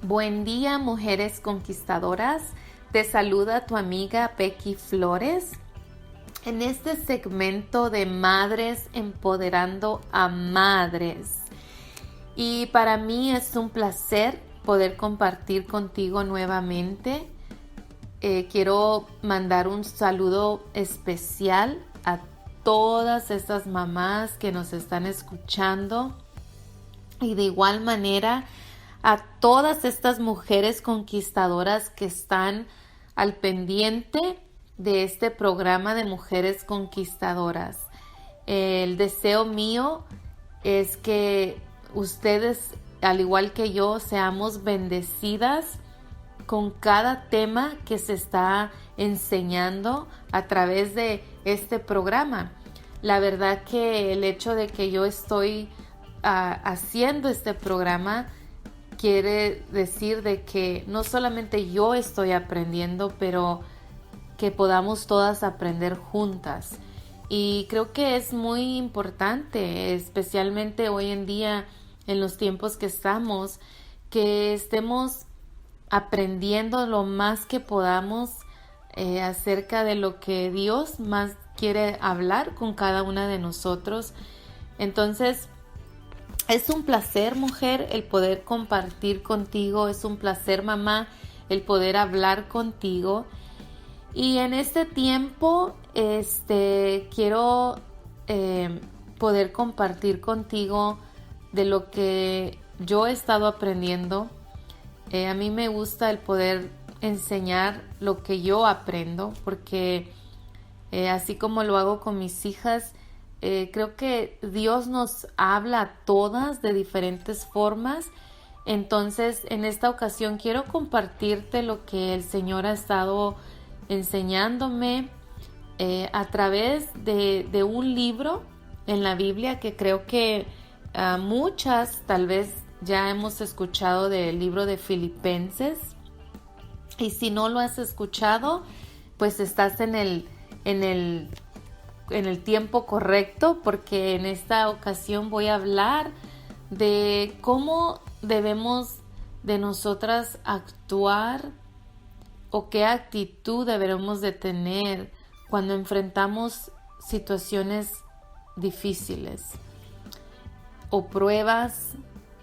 Buen día, mujeres conquistadoras. Te saluda tu amiga Becky Flores en este segmento de Madres Empoderando a Madres. Y para mí es un placer poder compartir contigo nuevamente. Quiero mandar un saludo especial a todas estas mamás que nos están escuchando y de igual manera a todas estas mujeres conquistadoras que están al pendiente de este programa de Mujeres Conquistadoras. El deseo mío es que ustedes, al igual que yo, seamos bendecidas con cada tema que se está enseñando a través de este programa. La verdad que el hecho de que yo estoy haciendo este programa quiere decir de que no solamente yo estoy aprendiendo, pero que podamos todas aprender juntas. Y creo que es muy importante, especialmente hoy en día, en los tiempos que estamos, que estemos aprendiendo lo más que podamos acerca de lo que Dios más quiere hablar con cada una de nosotros. Entonces, es un placer, mujer, el poder compartir contigo. Es un placer, mamá, el poder hablar contigo. Y en este tiempo, quiero poder compartir contigo de lo que yo he estado aprendiendo. A mí me gusta el poder enseñar lo que yo aprendo, porque así como lo hago con mis hijas, creo que Dios nos habla a todas de diferentes formas. Entonces, en esta ocasión quiero compartirte lo que el Señor ha estado enseñándome a través de un libro en la Biblia que creo que muchas tal vez ya hemos escuchado, del libro de Filipenses. Y si no lo has escuchado, pues estás en el tiempo correcto, porque en esta ocasión voy a hablar de cómo debemos de nosotras actuar o qué actitud deberemos de tener cuando enfrentamos situaciones difíciles o pruebas,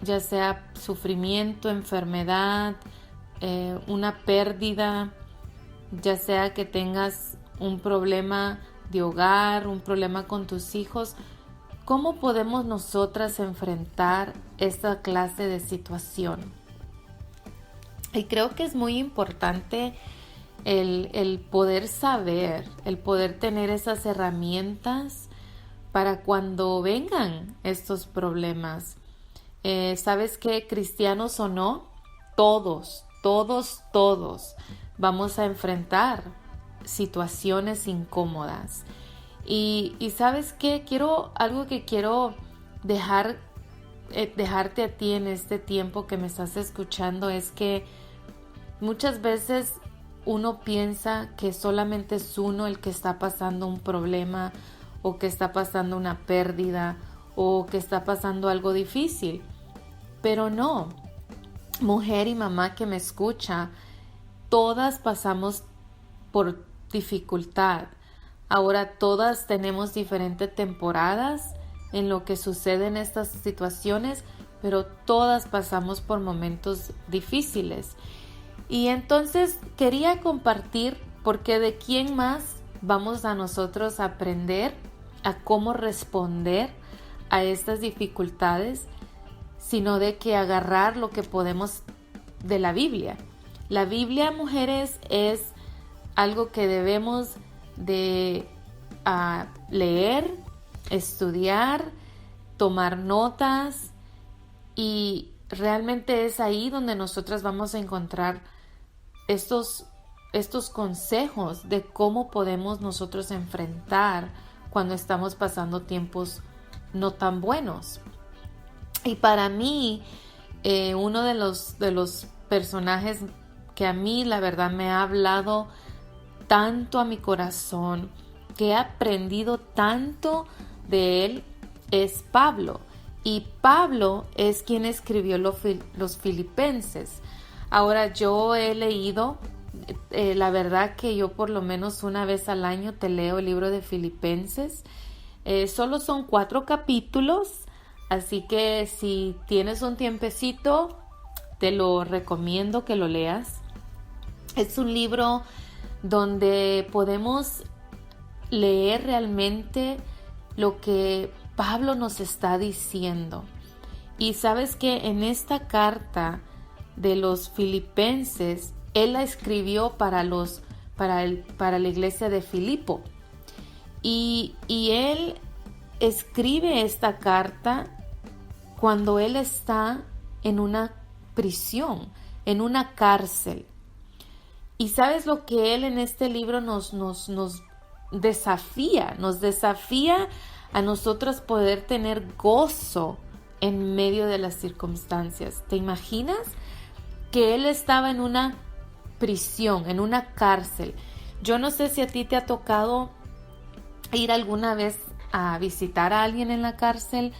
ya sea sufrimiento, enfermedad, una pérdida, ya sea que tengas un problema de hogar, un problema con tus hijos. ¿Cómo podemos nosotras enfrentar esta clase de situación? Y creo que es muy importante el poder saber, el poder tener esas herramientas para cuando vengan estos problemas. ¿Sabes qué? Cristianos o no, todos vamos a enfrentar situaciones incómodas. Y ¿sabes qué? Algo que quiero dejarte a ti en este tiempo que me estás escuchando es que muchas veces uno piensa que solamente es uno el que está pasando un problema, o que está pasando una pérdida, o que está pasando algo difícil. Pero no, mujer y mamá que me escucha, todas pasamos por dificultad. Ahora todas tenemos diferentes temporadas en lo que sucede en estas situaciones, pero todas pasamos por momentos difíciles. Y entonces quería compartir, porque de quién más vamos a nosotros a aprender a cómo responder a estas dificultades, sino de que agarrar lo que podemos de la Biblia. La Biblia, mujeres, es algo que debemos de leer, estudiar, tomar notas, y realmente es ahí donde nosotras vamos a encontrar estos consejos de cómo podemos nosotros enfrentar cuando estamos pasando tiempos no tan buenos. Y para mí, uno de los personajes que a mí la verdad me ha hablado tanto a mi corazón, que he aprendido tanto de él, es Pablo. Y Pablo es quien escribió los Filipenses. Ahora yo he leído, la verdad que yo por lo menos una vez al año te leo el libro de Filipenses. Solo son 4 capítulos, así que si tienes un tiempecito, te lo recomiendo que lo leas. Es un libro donde podemos leer realmente lo que Pablo nos está diciendo. Y sabes que en esta carta de los Filipenses, él la escribió para la iglesia de Filipo. Y él escribe esta carta cuando él está en una prisión, en una cárcel. Y sabes lo que él en este libro nos desafía a nosotros poder tener gozo en medio de las circunstancias. ¿Te imaginas que él estaba en una prisión, en una cárcel? Yo no sé si a ti te ha tocado ir alguna vez a visitar a alguien en la cárcel,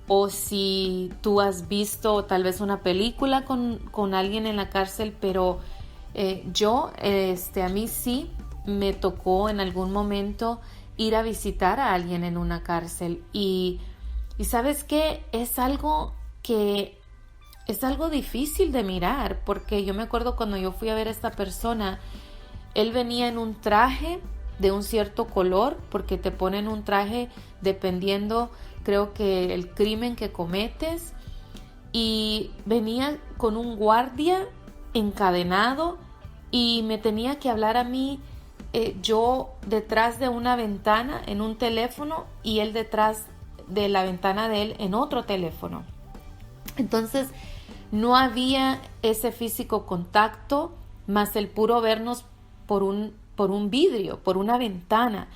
o si tú has visto tal vez una película con alguien en la cárcel, pero a mí sí me tocó en algún momento ir a visitar a alguien en una cárcel y ¿sabes qué? Es algo difícil de mirar, porque yo me acuerdo cuando yo fui a ver a esta persona, él venía en un traje de un cierto color, porque te ponen un traje dependiendo, creo que el crimen que cometes, y venía con un guardia encadenado y me tenía que hablar a mí, yo detrás de una ventana en un teléfono y él detrás de la ventana de él en otro teléfono. Entonces no había ese físico contacto, más el puro vernos por un vidrio, por una ventana.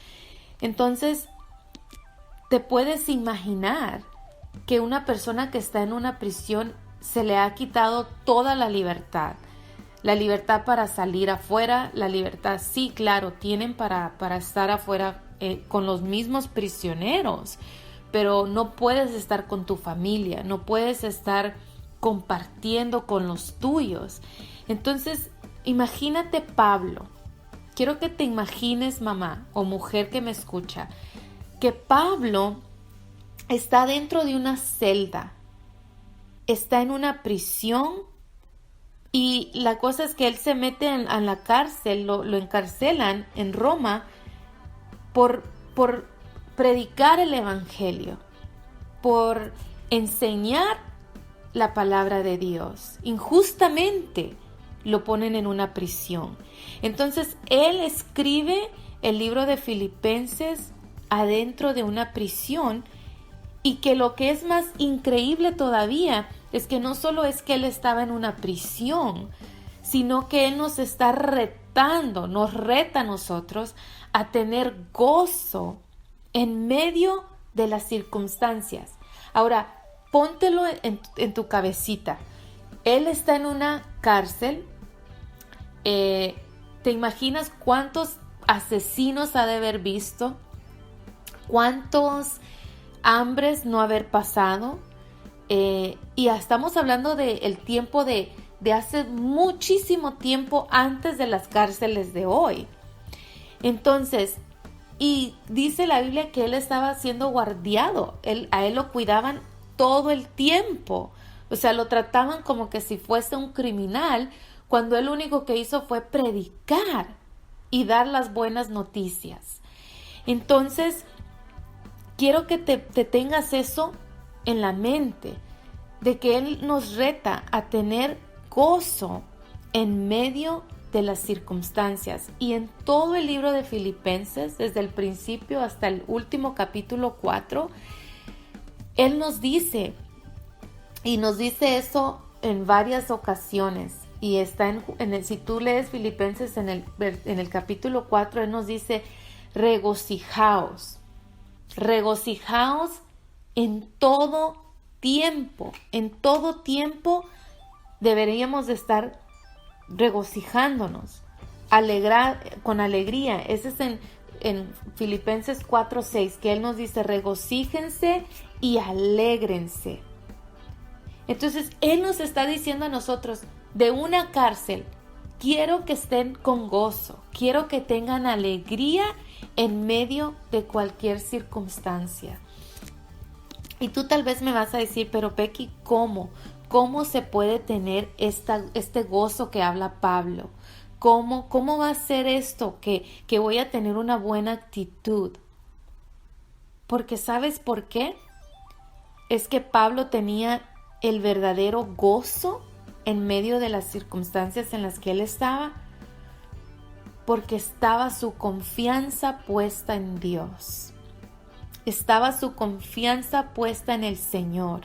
Entonces te puedes imaginar que una persona que está en una prisión se le ha quitado toda la libertad para salir afuera, la libertad, sí, claro, tienen para estar afuera con los mismos prisioneros, pero no puedes estar con tu familia, no puedes estar compartiendo con los tuyos. Entonces, imagínate Pablo. Quiero que te imagines, mamá o mujer que me escucha, que Pablo está dentro de una celda, está en una prisión, y la cosa es que él se mete en la cárcel, lo encarcelan en Roma por predicar el evangelio, por enseñar la palabra de Dios. Injustamente lo ponen en una prisión. Entonces él escribe el libro de Filipenses adentro de una prisión, y que lo que es más increíble todavía es que no solo es que él estaba en una prisión, sino que él nos está retando, nos reta a nosotros a tener gozo en medio de las circunstancias. Ahora, póntelo en tu cabecita. Él está en una cárcel. ¿Te imaginas cuántos asesinos ha de haber visto? ¿Cuántos hambres no haber pasado? Y estamos hablando del tiempo de hace muchísimo tiempo antes de las cárceles de hoy. Entonces, y dice la Biblia que él estaba siendo guardiado, a él lo cuidaban todo el tiempo, o sea, lo trataban como que si fuese un criminal, cuando él lo único que hizo fue predicar y dar las buenas noticias. Entonces, quiero que te tengas eso en la mente, de que él nos reta a tener gozo en medio de las circunstancias. Y en todo el libro de Filipenses, desde el principio hasta el último capítulo 4, él nos dice, y nos dice eso en varias ocasiones, y está si tú lees Filipenses en el capítulo 4, él nos dice: regocijaos en todo tiempo deberíamos de estar regocijándonos, con alegría. Ese es en Filipenses 4:6, que él nos dice: regocíjense y alégrense. Entonces, Él nos está diciendo a nosotros, de una cárcel, quiero que estén con gozo, quiero que tengan alegría en medio de cualquier circunstancia. Y tú tal vez me vas a decir, pero Becky, ¿cómo? ¿Cómo se puede tener este gozo que habla Pablo? ¿Cómo va a ser esto que voy a tener una buena actitud? Porque ¿sabes por qué? Es que Pablo tenía el verdadero gozo en medio de las circunstancias en las que él estaba, porque estaba su confianza puesta en Dios. Estaba su confianza puesta en el Señor.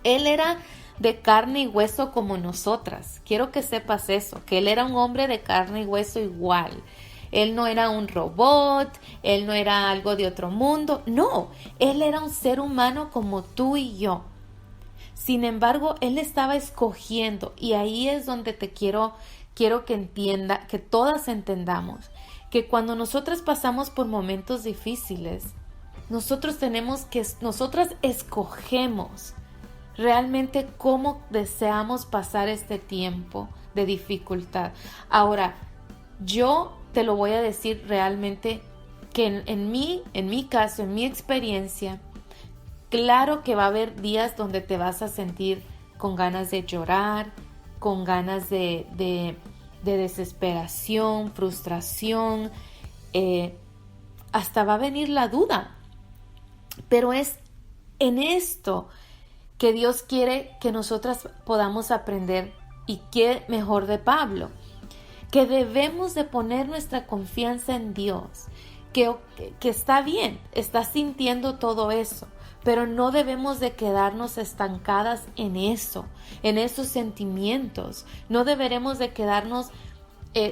Él era de carne y hueso como nosotras. Quiero que sepas eso, que él era un hombre de carne y hueso igual. Él no era un robot, él no era algo de otro mundo. No, él era un ser humano como tú y yo. Sin embargo, él estaba escogiendo, y ahí es donde te quiero que entienda, que todas entendamos, que cuando nosotras pasamos por momentos difíciles, nosotras escogemos realmente cómo deseamos pasar este tiempo de dificultad. Ahora, yo te lo voy a decir realmente que en mi caso, en mi experiencia, claro que va a haber días donde te vas a sentir con ganas de llorar, con ganas de desesperación, frustración, hasta va a venir la duda. Pero es en esto que Dios quiere que nosotras podamos aprender, y qué mejor de Pablo, que debemos de poner nuestra confianza en Dios, que está bien, está sintiendo todo eso, pero no debemos de quedarnos estancadas en esos sentimientos. No deberemos de quedarnos,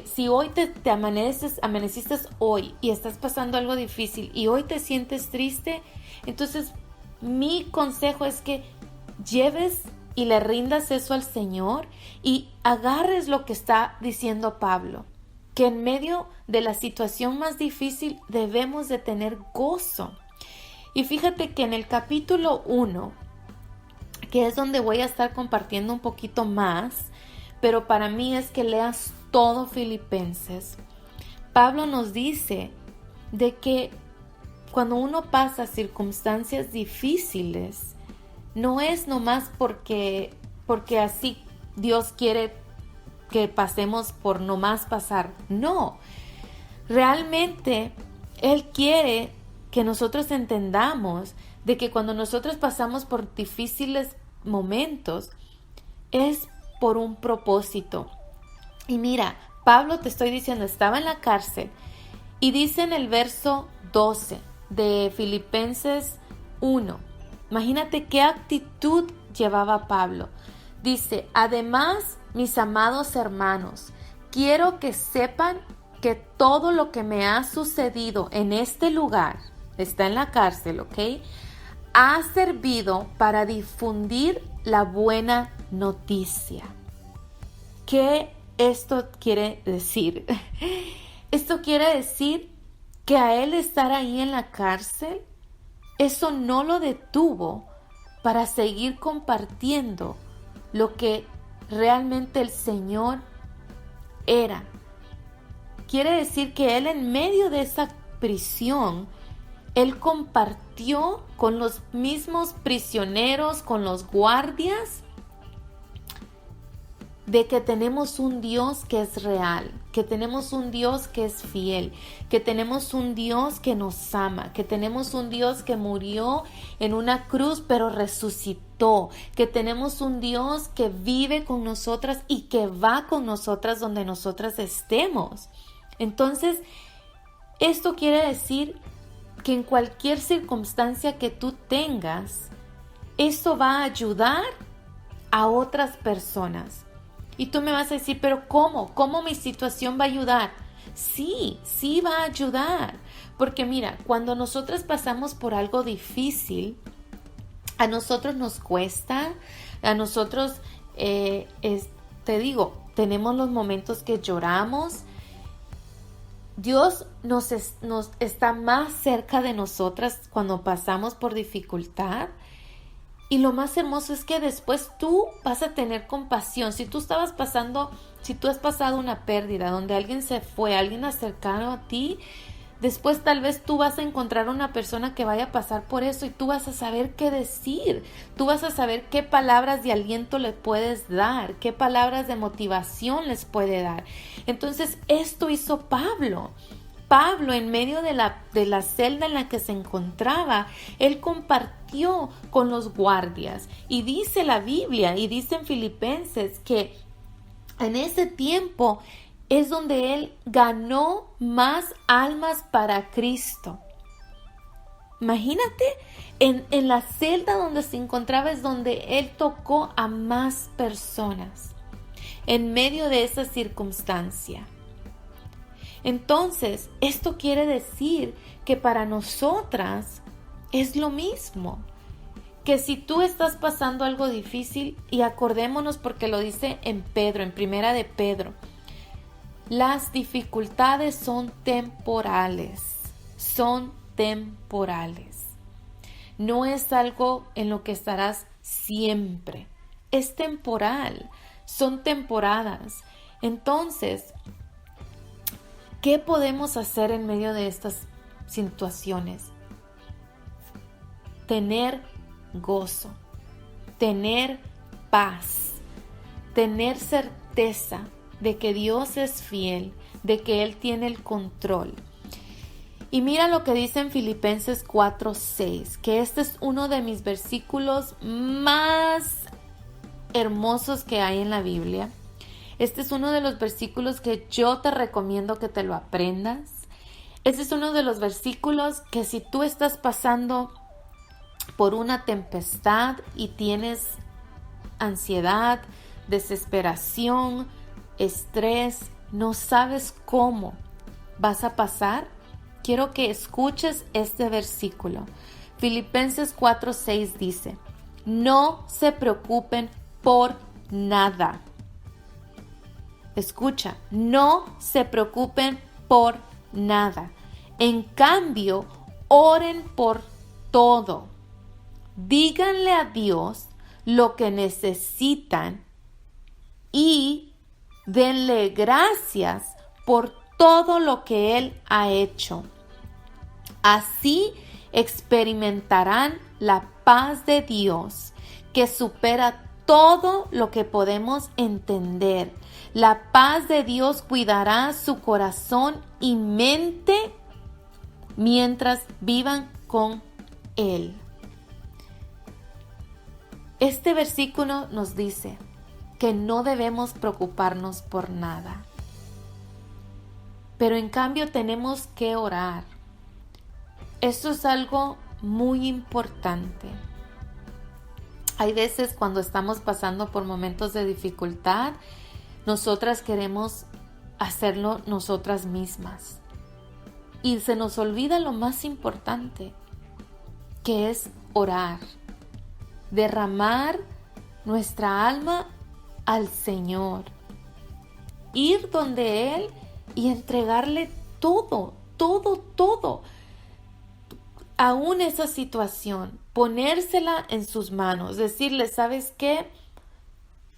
si hoy te amaneciste hoy y estás pasando algo difícil y hoy te sientes triste, entonces mi consejo es que lleves y le rindas eso al Señor y agarres lo que está diciendo Pablo, que en medio de la situación más difícil debemos de tener gozo. Y fíjate que en el capítulo 1, que es donde voy a estar compartiendo un poquito más, pero para mí es que leas todo Filipenses, Pablo nos dice de que cuando uno pasa circunstancias difíciles, no es nomás porque así Dios quiere que pasemos por nomás pasar. No, realmente Él quiere que nosotros entendamos de que cuando nosotros pasamos por difíciles momentos, es por un propósito. Y mira, Pablo, te estoy diciendo, estaba en la cárcel, y dice en el verso 12 de Filipenses 1, imagínate qué actitud llevaba Pablo. Dice, además, mis amados hermanos, quiero que sepan que todo lo que me ha sucedido en este lugar, está en la cárcel, ¿ok?, ha servido para difundir la buena noticia. ¿Qué esto quiere decir? Esto quiere decir que a él estar ahí en la cárcel, eso no lo detuvo para seguir compartiendo lo que realmente el Señor era. Quiere decir que él, en medio de esa prisión, él compartió con los mismos prisioneros, con los guardias, de que tenemos un Dios que es real, que tenemos un Dios que es fiel, que tenemos un Dios que nos ama, que tenemos un Dios que murió en una cruz pero resucitó, que tenemos un Dios que vive con nosotras y que va con nosotras donde nosotras estemos. Entonces, esto quiere decir que en cualquier circunstancia que tú tengas, esto va a ayudar a otras personas. Y tú me vas a decir, pero ¿cómo? ¿Cómo mi situación va a ayudar? Sí va a ayudar. Porque mira, cuando nosotros pasamos por algo difícil, a nosotros nos cuesta, a nosotros, te digo, tenemos los momentos que lloramos. Dios nos está más cerca de nosotras cuando pasamos por dificultad. Y lo más hermoso es que después tú vas a tener compasión. Si tú has pasado una pérdida donde alguien se fue, alguien cercano a ti, después tal vez tú vas a encontrar una persona que vaya a pasar por eso y tú vas a saber qué decir. Tú vas a saber qué palabras de aliento le puedes dar, qué palabras de motivación les puede dar. Entonces esto hizo Pablo. Pablo, en medio de la celda en la que se encontraba, él compartió con los guardias. Y dice la Biblia, y dice en Filipenses, que en ese tiempo es donde él ganó más almas para Cristo. Imagínate, en la celda donde se encontraba es donde él tocó a más personas en medio de esa circunstancia. Entonces, esto quiere decir que para nosotras es lo mismo. Que si tú estás pasando algo difícil, y acordémonos porque lo dice en Pedro, en Primera de Pedro, las dificultades son temporales, No es algo en lo que estarás siempre, es temporal, son temporadas. Entonces, ¿qué podemos hacer en medio de estas situaciones? Tener gozo, tener paz, tener certeza de que Dios es fiel, de que Él tiene el control. Y mira lo que dice en Filipenses 4:6, que este es uno de mis versículos más hermosos que hay en la Biblia. Este es uno de los versículos que yo te recomiendo que te lo aprendas. Este es uno de los versículos que si tú estás pasando por una tempestad y tienes ansiedad, desesperación, estrés, no sabes cómo vas a pasar, quiero que escuches este versículo. Filipenses 4:6 dice: no se preocupen por nada. Escucha, no se preocupen por nada. En cambio, oren por todo. Díganle a Dios lo que necesitan y denle gracias por todo lo que Él ha hecho. Así experimentarán la paz de Dios que supera todo lo que podemos entender. La paz de Dios cuidará su corazón y mente mientras vivan con Él. Este versículo nos dice que no debemos preocuparnos por nada. Pero en cambio tenemos que orar. Esto es algo muy importante. Hay veces cuando estamos pasando por momentos de dificultad, nosotras queremos hacerlo nosotras mismas. Y se nos olvida lo más importante, que es orar. Derramar nuestra alma al Señor. Ir donde Él y entregarle todo. Aún esa situación, ponérsela en sus manos, decirle, ¿sabes qué?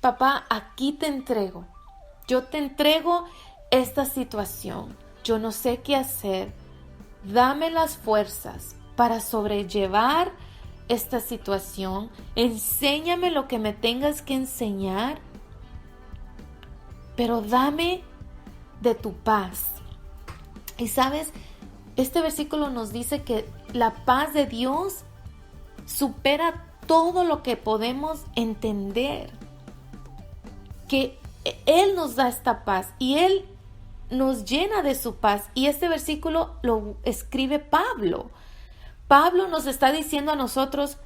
Papá, aquí te entrego. Yo te entrego esta situación. Yo no sé qué hacer. Dame las fuerzas para sobrellevar esta situación. Enséñame lo que me tengas que enseñar. Pero dame de tu paz. Y sabes, este versículo nos dice que la paz de Dios supera todo lo que podemos entender. Que Él nos da esta paz y Él nos llena de su paz. Y este versículo lo escribe Pablo. Pablo nos está diciendo a nosotros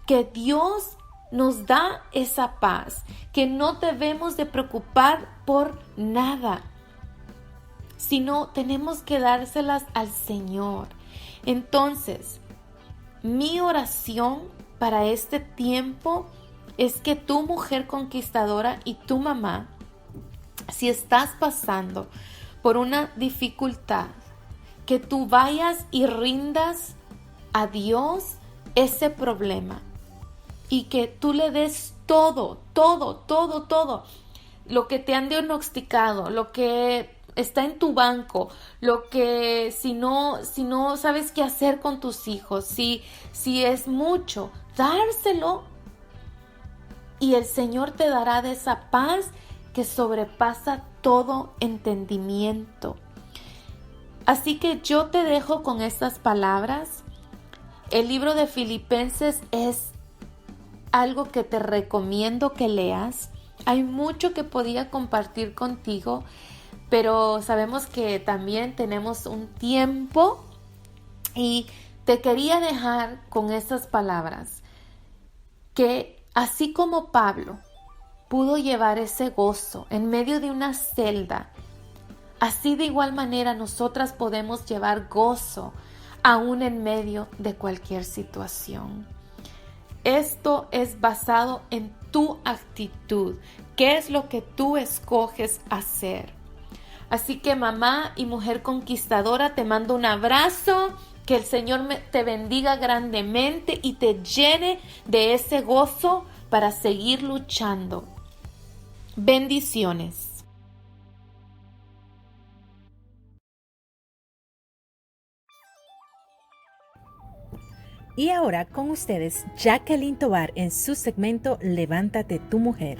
que Dios nos da esa paz, que no debemos de preocupar por nada, sino tenemos que dárselas al Señor. Entonces, mi oración para este tiempo es que tu mujer conquistadora y tu mamá, si estás pasando por una dificultad, que tú vayas y rindas a Dios ese problema. y que tú le des todo, todo, todo, todo, lo que te han diagnosticado, lo que está en tu banco, lo que si no sabes qué hacer con tus hijos, si es mucho, dárselo, y el Señor te dará de esa paz que sobrepasa todo entendimiento. Así que yo te dejo con estas palabras. El libro de Filipenses es algo que te recomiendo que leas. Hay mucho que podía compartir contigo, pero sabemos que también tenemos un tiempo y te quería dejar con estas palabras, que así como Pablo pudo llevar ese gozo en medio de una celda, así de igual manera nosotras podemos llevar gozo aún en medio de cualquier situación. Esto es basado en tu actitud. ¿Qué es lo que tú escoges hacer? Así que mamá y mujer conquistadora, te mando un abrazo. Que el Señor te bendiga grandemente y te llene de ese gozo para seguir luchando. Bendiciones. Y ahora con ustedes, Jacqueline Tovar en su segmento Levántate tu mujer.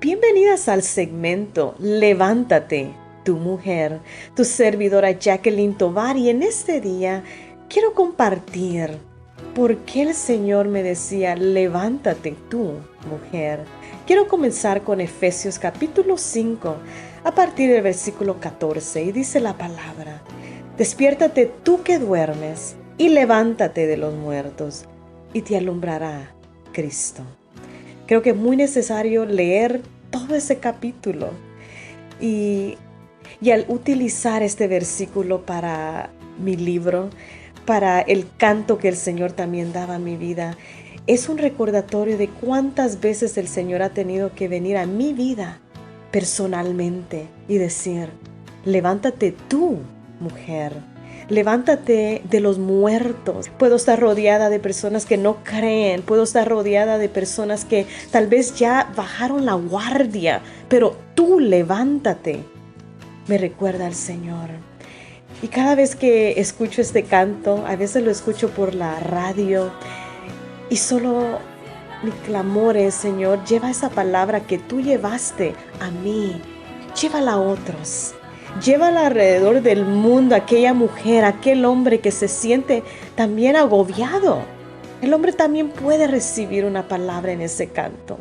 Bienvenidas al segmento Levántate tu mujer, tu servidora Jacqueline Tovar, y en este día quiero compartir por qué el Señor me decía levántate tu mujer. Quiero comenzar con Efesios capítulo 5 a partir del versículo 14, y dice la palabra: despiértate tú que duermes y levántate de los muertos y te alumbrará Cristo. Creo que es muy necesario leer todo ese capítulo y al utilizar este versículo para mi libro, para el canto que el Señor también daba a mi vida, es un recordatorio de cuántas veces el Señor ha tenido que venir a mi vida personalmente y decir: levántate tú, mujer. Levántate de los muertos. Puedo estar rodeada de personas que no creen. Puedo estar rodeada de personas que tal vez ya bajaron la guardia. Pero tú levántate. Me recuerda al Señor. Y cada vez que escucho este canto, a veces lo escucho por la radio, y solo mi clamor es: Señor, lleva esa palabra que tú llevaste a mí. Llévala a otros. Llévala alrededor del mundo, aquella mujer, aquel hombre que se siente también agobiado. El hombre también puede recibir una palabra en ese canto.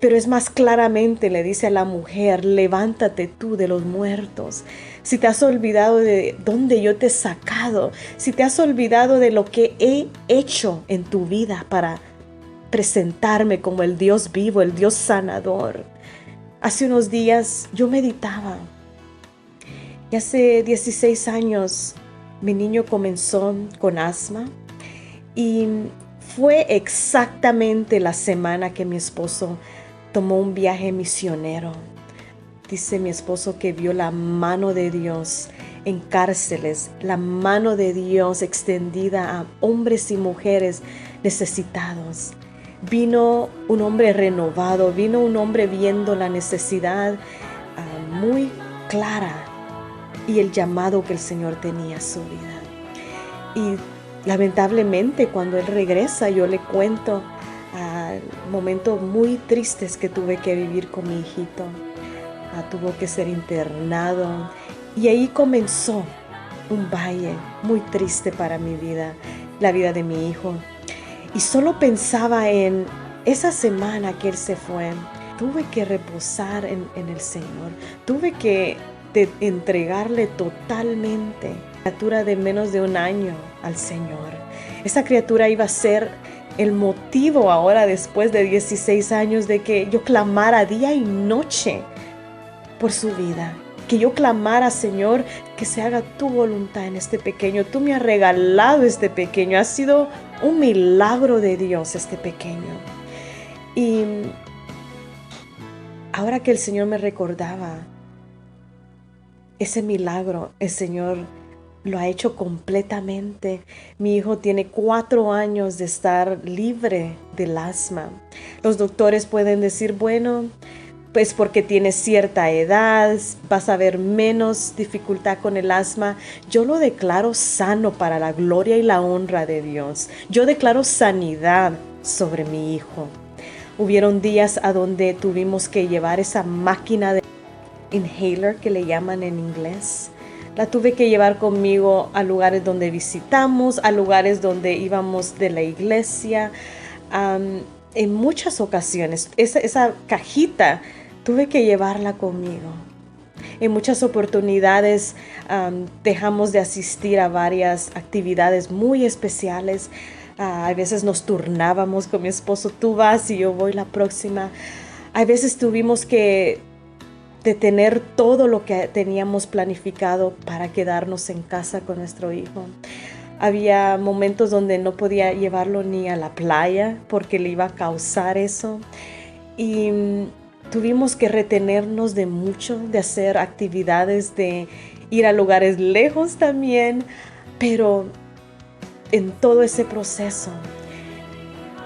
Pero es más claramente, le dice a la mujer: levántate tú de los muertos. Si te has olvidado de dónde yo te he sacado, si te has olvidado de lo que he hecho en tu vida para presentarme como el Dios vivo, el Dios sanador. Hace unos días yo meditaba. Y hace 16 años mi niño comenzó con asma, y fue exactamente la semana que mi esposo tomó un viaje misionero. Dice mi esposo que vio la mano de Dios en cárceles, la mano de Dios extendida a hombres y mujeres necesitados. Vino un hombre renovado, vino un hombre viendo la necesidad muy clara y el llamado que el Señor tenía a su vida. Y lamentablemente cuando él regresa, yo le cuento momentos muy tristes que tuve que vivir con mi hijito. Tuvo que ser internado, y ahí comenzó un valle muy triste para mi vida, la vida de mi hijo. Y solo pensaba en esa semana que él se fue. Tuve que reposar en el Señor. Tuve que entregarle totalmente criatura de menos de un año al Señor. Esa criatura iba a ser el motivo ahora, después de 16 años, de que yo clamara día y noche por su vida. Que yo clamara: Señor, que se haga tu voluntad en este pequeño. Tú me has regalado este pequeño. Ha sido un milagro de Dios este pequeño. Y ahora que el Señor me recordaba ese milagro, el Señor lo ha hecho completamente. Mi hijo tiene 4 años de estar libre del asma. Los doctores pueden decir, bueno, pues porque tienes cierta edad, vas a ver menos dificultad con el asma. Yo lo declaro sano para la gloria y la honra de Dios. Yo declaro sanidad sobre mi hijo. Hubieron días a donde tuvimos que llevar esa máquina de inhaler que le llaman en inglés. La tuve que llevar conmigo a lugares donde visitamos, a lugares donde íbamos de la iglesia. En muchas ocasiones, esa cajita tuve que llevarla conmigo. En muchas oportunidades dejamos de asistir a varias actividades muy especiales. A veces nos turnábamos con mi esposo, tú vas y yo voy la próxima. A veces tuvimos que detener todo lo que teníamos planificado para quedarnos en casa con nuestro hijo. Había momentos donde no podía llevarlo ni a la playa porque le iba a causar eso. Y tuvimos que retenernos de mucho, de hacer actividades, de ir a lugares lejos también. Pero en todo ese proceso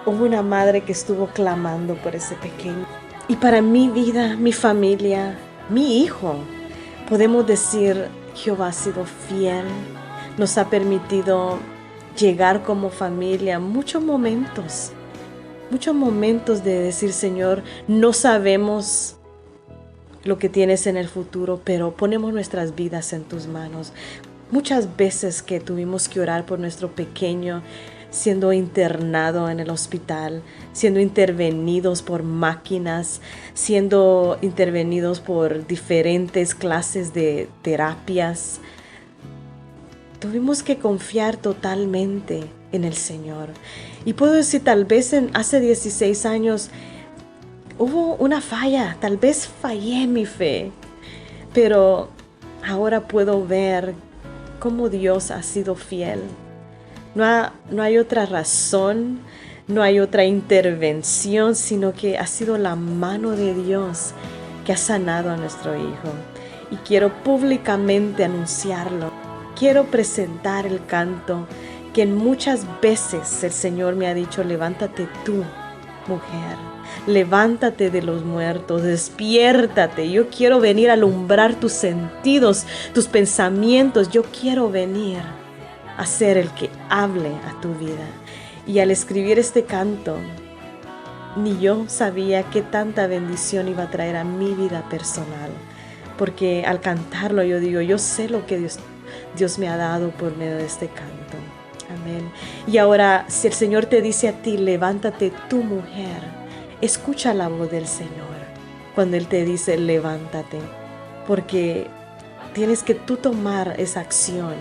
hubo una madre que estuvo clamando por ese pequeño. Y para mi vida, mi familia, mi hijo, podemos decir, Jehová ha sido fiel, nos ha permitido llegar como familia muchos momentos de decir, Señor, no sabemos lo que tienes en el futuro, pero ponemos nuestras vidas en tus manos. Muchas veces que tuvimos que orar por nuestro pequeño, siendo internado en el hospital, siendo intervenidos por máquinas, siendo intervenidos por diferentes clases de terapias. Tuvimos que confiar totalmente en el Señor. Y puedo decir, tal vez hace 16 años hubo una falla, tal vez fallé en mi fe, pero ahora puedo ver cómo Dios ha sido fiel. No hay otra razón, no hay otra intervención, sino que ha sido la mano de Dios que ha sanado a nuestro hijo. Y quiero públicamente anunciarlo. Quiero presentar el canto que muchas veces el Señor me ha dicho, levántate tú, mujer, levántate de los muertos, despiértate. Yo quiero venir a alumbrar tus sentidos, tus pensamientos. Yo quiero venir a ser el que hable a tu vida. Y al escribir este canto, ni yo sabía qué tanta bendición iba a traer a mi vida personal. Porque al cantarlo yo digo, yo sé lo que Dios me ha dado por medio de este canto. Amén. Y ahora, si el Señor te dice a ti, levántate tú, mujer, escucha la voz del Señor cuando Él te dice, levántate. Porque tienes que tú tomar esa acción.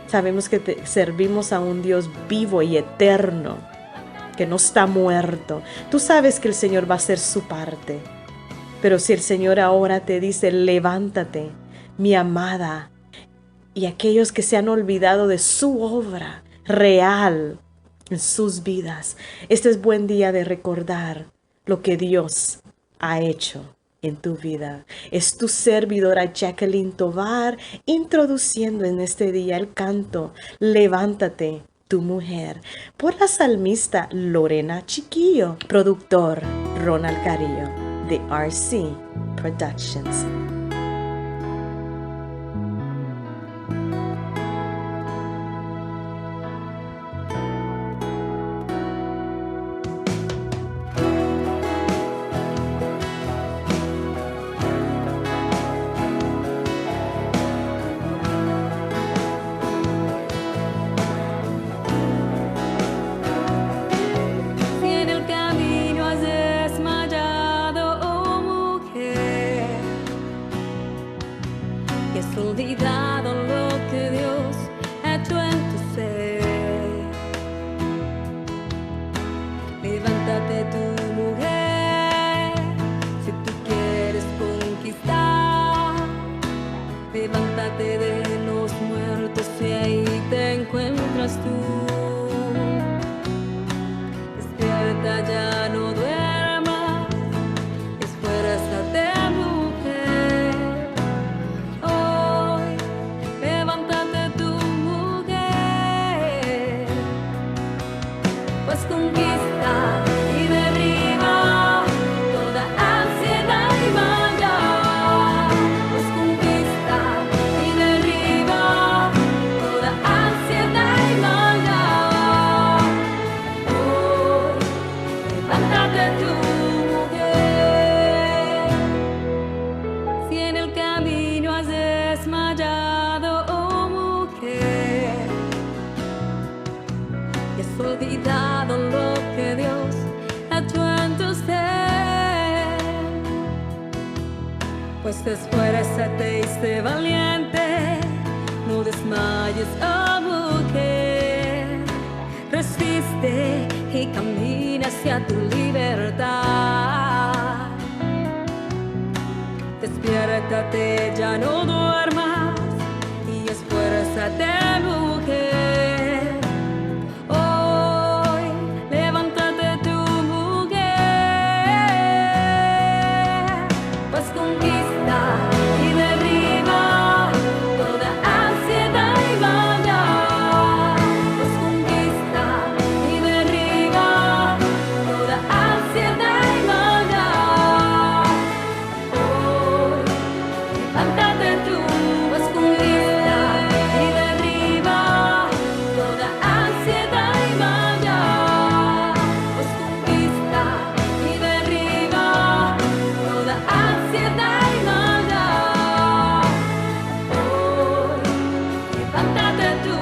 Sabemos que servimos a un Dios vivo y eterno, que no está muerto. Tú sabes que el Señor va a hacer su parte. Pero si el Señor ahora te dice, levántate, mi amada, y aquellos que se han olvidado de su obra real en sus vidas, este es buen día de recordar lo que Dios ha hecho en tu vida. Es tu servidora Jacqueline Tovar introduciendo en este día el canto Levántate, tu mujer, por la salmista Lorena Chiquillo, productor Ronald Carillo de RC Productions. Olvidado lo que Dios ha hecho en tu ser. Levántate tu mujer, si tú quieres conquistar. Levántate de los muertos y ahí te encuentras tú. Despierta, ya no duermas, esfuérzate mujer. Pues esfuérzate y sé valiente, no desmayes, oh mujer. Resiste y camina hacia tu libertad. Despiértate, ya no duermas y esfuérzate, mujer. Hoy, levántate tu mujer, pues conquista y derriba toda ansiedad y maldad. Pues conquista y derriba toda ansiedad y maldad. Hoy, levántate tú, pues conquista y derriba toda ansiedad y maldad. Pues conquista y derriba toda ansiedad y maldad. Hoy, levántate tú,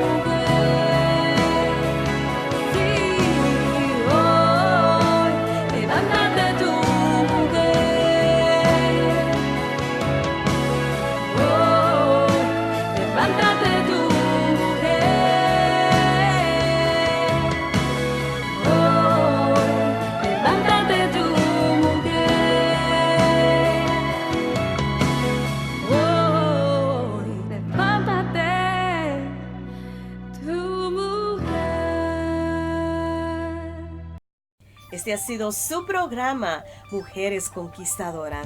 mujer. Sí, hoy, levántate tú, mujer. Hoy, levántate tú, mujer. Hoy, levántate tú, mujer. Hoy, levántate tu mujer. Este ha sido su programa, Mujeres Conquistadoras.